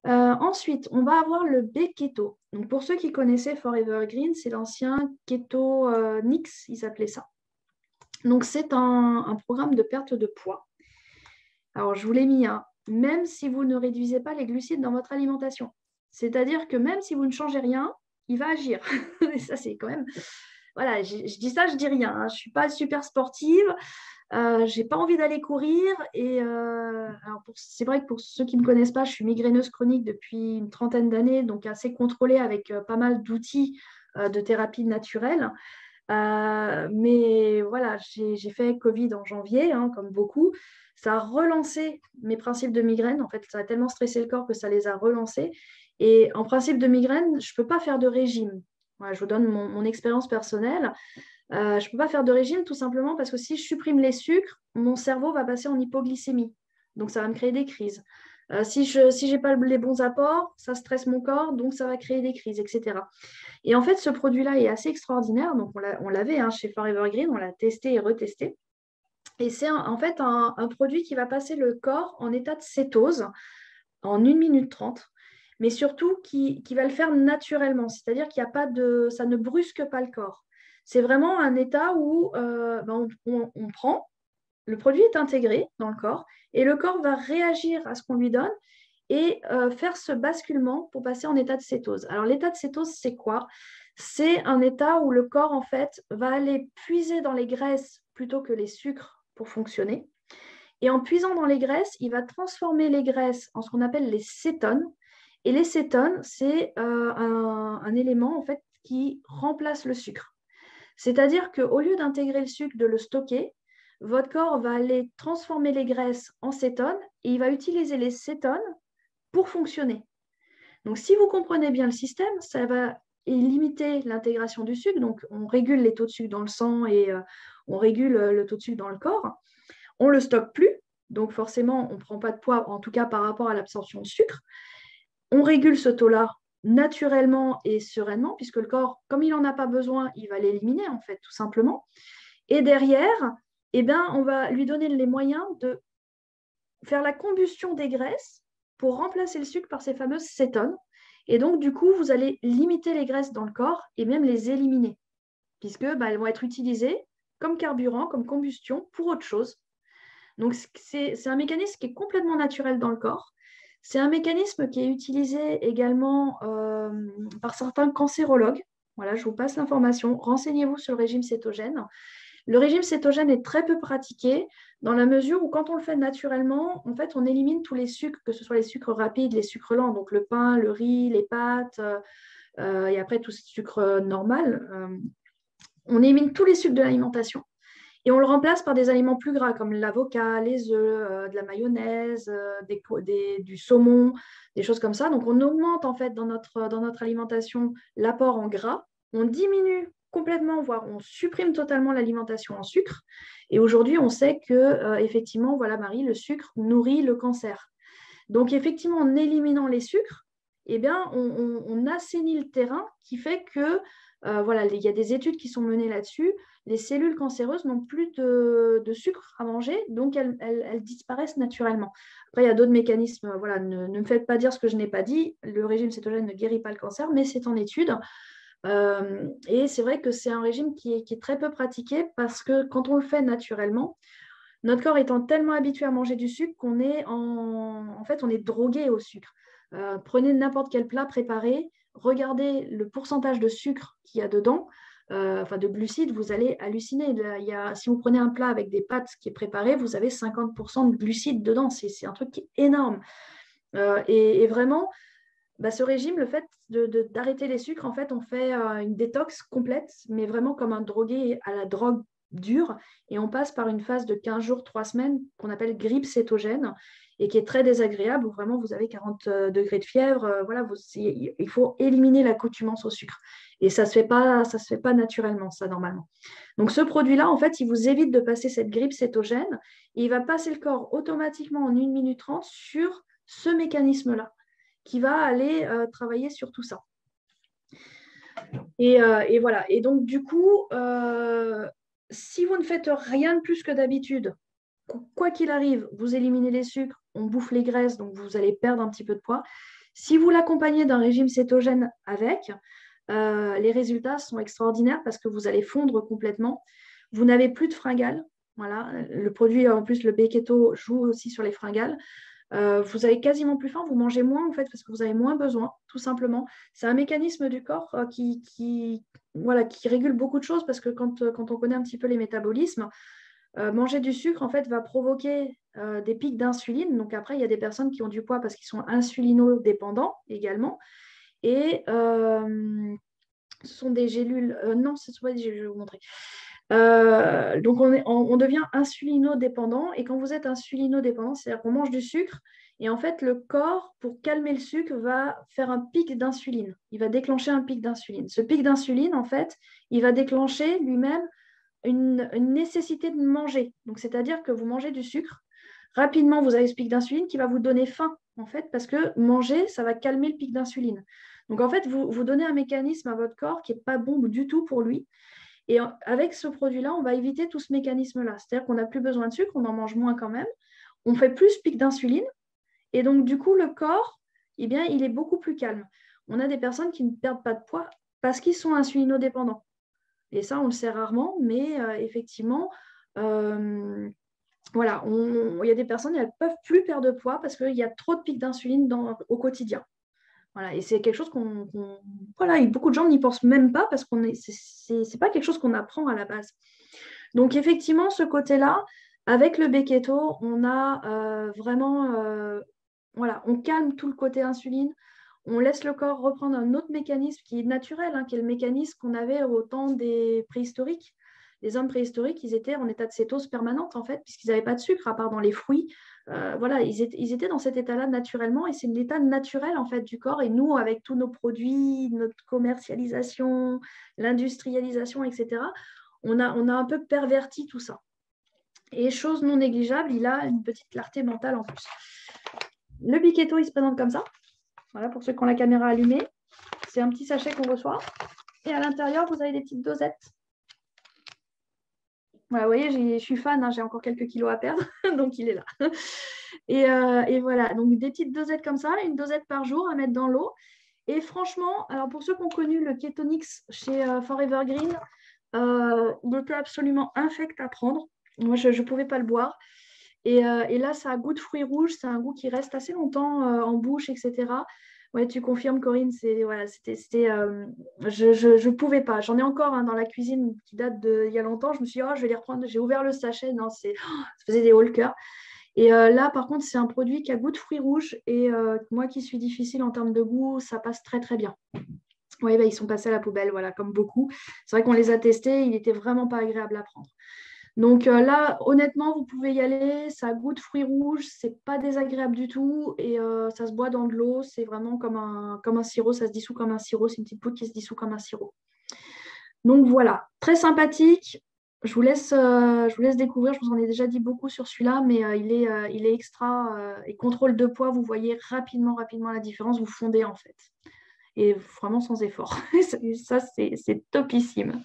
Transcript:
Ensuite, on va avoir le B-Keto. Donc, pour ceux qui connaissaient Forever Green, c'est l'ancien Keto Nix, ils appelaient ça. Donc, c'est un programme de perte de poids. Alors, je vous l'ai mis, hein, même si vous ne réduisez pas les glucides dans votre alimentation. C'est-à-dire que même si vous ne changez rien, il va agir. Et ça, c'est quand même... Voilà, je dis ça, je dis rien, hein. Je ne suis pas super sportive. J'ai pas envie d'aller courir et alors c'est vrai que pour ceux qui ne me connaissent pas, je suis migraineuse chronique depuis une trentaine d'années, donc assez contrôlée avec pas mal d'outils de thérapie naturelle. Mais voilà, j'ai fait Covid en janvier, hein, comme beaucoup. Ça a relancé mes principes de migraine. En fait, ça a tellement stressé le corps que ça les a relancés. Et en principe de migraine, je ne peux pas faire de régime. Voilà, je vous donne mon expérience personnelle. Je ne peux pas faire de régime tout simplement parce que si je supprime les sucres, mon cerveau va passer en hypoglycémie. Donc, ça va me créer des crises. Si je n'ai pas les bons apports, ça stresse mon corps, donc ça va créer des crises, etc. Et en fait, ce produit-là est assez extraordinaire. Donc, on l'avait hein, chez Forever Green, on l'a testé et retesté. Et c'est en fait un produit qui va passer le corps en état de cétose en 1 minute 30, mais surtout qui va le faire naturellement. C'est-à-dire qu'il y a pas de, ça ne brusque pas le corps. C'est vraiment un état où on prend, le produit est intégré dans le corps et le corps va réagir à ce qu'on lui donne et faire ce basculement pour passer en état de cétose. Alors l'état de cétose, c'est quoi? C'est un état où le corps, en fait, va aller puiser dans les graisses plutôt que les sucres pour fonctionner. Et en puisant dans les graisses, il va transformer les graisses en ce qu'on appelle les cétones. Et les cétones, c'est un élément en fait qui remplace le sucre. C'est-à-dire qu'au lieu d'intégrer le sucre, de le stocker, votre corps va aller transformer les graisses en cétones et il va utiliser les cétones pour fonctionner. Donc, si vous comprenez bien le système, ça va limiter l'intégration du sucre. Donc, on régule les taux de sucre dans le sang et on régule le taux de sucre dans le corps. On ne le stocke plus, donc forcément, on ne prend pas de poids, en tout cas par rapport à l'absorption de sucre. On régule ce taux-là naturellement et sereinement, puisque le corps, comme il n'en a pas besoin, il va l'éliminer, en fait, tout simplement. Et derrière, eh bien, on va lui donner les moyens de faire la combustion des graisses pour remplacer le sucre par ces fameuses cétones. Et donc, du coup, vous allez limiter les graisses dans le corps et même les éliminer, puisque elles vont être utilisées comme carburant, comme combustion pour autre chose. Donc, c'est un mécanisme qui est complètement naturel dans le corps. C'est un mécanisme qui est utilisé également par certains cancérologues. Voilà, je vous passe l'information. Renseignez-vous sur le régime cétogène. Le régime cétogène est très peu pratiqué dans la mesure où quand on le fait naturellement, en fait, on élimine tous les sucres, que ce soit les sucres rapides, les sucres lents, donc le pain, le riz, les pâtes, et après tout ce sucre normal. On élimine tous les sucres de l'alimentation. Et on le remplace par des aliments plus gras comme l'avocat, les œufs, de la mayonnaise, du saumon, des choses comme ça. Donc on augmente en fait dans notre alimentation l'apport en gras. On diminue complètement, voire on supprime totalement l'alimentation en sucre. Et aujourd'hui, on sait que effectivement, voilà Marie, le sucre nourrit le cancer. Donc effectivement, en éliminant les sucres, eh bien, on assainit le terrain qui fait que voilà, il y a des études qui sont menées là-dessus. Les cellules cancéreuses n'ont plus de sucre à manger, donc elles disparaissent naturellement. Après, il y a d'autres mécanismes. Voilà, ne me faites pas dire ce que je n'ai pas dit. Le régime cétogène ne guérit pas le cancer, mais c'est en étude. Et c'est vrai que c'est un régime qui est très peu pratiqué parce que quand on le fait naturellement, notre corps étant tellement habitué à manger du sucre qu'on est en fait, on est drogué au sucre. Prenez n'importe quel plat préparé, regardez le pourcentage de sucre qu'il y a dedans, enfin de glucides, vous allez halluciner. Si vous prenez un plat avec des pâtes qui est préparé, vous avez 50% de glucides dedans. C'est un truc qui est énorme. Et vraiment, ce régime, le fait d'arrêter les sucres, en fait, on fait une détox complète, mais vraiment comme un drogué à la drogue dure. Et on passe par une phase de 15 jours, 3 semaines, qu'on appelle grippe cétogène, et qui est très désagréable, où vraiment vous avez 40 degrés de fièvre. Voilà, il faut éliminer l'accoutumance au sucre. Et ça se fait pas naturellement, ça, normalement. Donc, ce produit-là, en fait, il vous évite de passer cette grippe cétogène, et il va passer le corps automatiquement en 1 minute 30 sur ce mécanisme-là qui va aller travailler sur tout ça. Et voilà. Et donc, du coup, si vous ne faites rien de plus que d'habitude, quoi qu'il arrive, vous éliminez les sucres, on bouffe les graisses, donc vous allez perdre un petit peu de poids. Si vous l'accompagnez d'un régime cétogène avec, les résultats sont extraordinaires parce que vous allez fondre complètement. Vous n'avez plus de fringales. Voilà. Le produit, en plus, le B-Keto joue aussi sur les fringales. Vous avez quasiment plus faim, vous mangez moins en fait parce que vous avez moins besoin, tout simplement. C'est un mécanisme du corps voilà, qui régule beaucoup de choses parce que quand on connaît un petit peu les métabolismes, manger du sucre en fait va provoquer des pics d'insuline. Donc après, il y a des personnes qui ont du poids parce qu'ils sont insulinodépendants également. Et ce sont des gélules. Non, ce ne sont pas des gélules, je vais vous montrer. Donc, on devient insulinodépendant. Et quand vous êtes insulinodépendant, c'est-à-dire qu'on mange du sucre. Et en fait, le corps, pour calmer le sucre, va faire un pic d'insuline. Il va déclencher un pic d'insuline. Ce pic d'insuline, en fait, il va déclencher lui-même une nécessité de manger. Donc, c'est-à-dire que vous mangez du sucre. Rapidement, vous avez ce pic d'insuline qui va vous donner faim, en fait, parce que manger, ça va calmer le pic d'insuline. Donc, en fait, vous donnez un mécanisme à votre corps qui n'est pas bon du tout pour lui. Et avec ce produit-là, on va éviter tout ce mécanisme-là. C'est-à-dire qu'on n'a plus besoin de sucre, on en mange moins quand même. On fait plus pic d'insuline. Et donc, du coup, le corps, eh bien, il est beaucoup plus calme. On a des personnes qui ne perdent pas de poids parce qu'ils sont insulinodépendants. Et ça, on le sait rarement, mais effectivement, voilà, il y a des personnes qui ne peuvent plus perdre de poids parce qu'il y a trop de pics d'insuline au quotidien. Voilà, et c'est quelque chose voilà, et beaucoup de gens n'y pensent même pas parce qu'on c'est pas quelque chose qu'on apprend à la base. Donc effectivement, ce côté-là, avec le B-Keto, on a vraiment, voilà, on calme tout le côté insuline, on laisse le corps reprendre un autre mécanisme qui est naturel, hein, qui est le mécanisme qu'on avait au temps des préhistoriques. Les hommes préhistoriques, ils étaient en état de cétose permanente, en fait, puisqu'ils n'avaient pas de sucre, à part dans les fruits. Voilà, ils étaient dans cet état-là naturellement, et c'est l'état naturel, en fait, du corps. Et nous, avec tous nos produits, notre commercialisation, l'industrialisation, etc., on a un peu perverti tout ça. Et chose non négligeable, il a une petite clarté mentale en plus. Le B-Keto, il se présente comme ça. Voilà, pour ceux qui ont la caméra allumée. C'est un petit sachet qu'on reçoit. Et à l'intérieur, vous avez des petites dosettes. Voilà, vous voyez, je suis fan, hein, j'ai encore quelques kilos à perdre, donc il est là. Et voilà, donc des petites dosettes comme ça, une dosette par jour à mettre dans l'eau. Et franchement, alors pour ceux qui ont connu le Ketonix chez Forever Green, il était absolument infect à prendre. Moi, je ne pouvais pas le boire. Et là, ça a goût de fruits rouges, c'est un goût qui reste assez longtemps en bouche, etc. Ouais, tu confirmes, Corinne, voilà, je pouvais pas. J'en ai encore dans la cuisine qui date d'il y a longtemps. Je me suis dit, oh, je vais les reprendre. J'ai ouvert le sachet. Non, ça faisait des hauts le cœur. Et là, par contre, c'est un produit qui a goût de fruits rouges. Et moi qui suis difficile en termes de goût, ça passe très, très bien. Oui, bah, ils sont passés à la poubelle, voilà, comme beaucoup. C'est vrai qu'on les a testés. Il n'était vraiment pas agréable à prendre. Donc là, honnêtement, vous pouvez y aller. Ça goûte fruits rouges, c'est pas désagréable du tout et ça se boit dans de l'eau. C'est vraiment comme un sirop, ça se dissout comme un sirop. C'est une petite poudre qui se dissout comme un sirop. Donc voilà, très sympathique. Je vous laisse découvrir. Je vous en ai déjà dit beaucoup sur celui-là, mais il est extra. Et contrôle de poids, vous voyez rapidement la différence. Vous fondez en fait. Et vraiment sans effort. Ça, c'est topissime.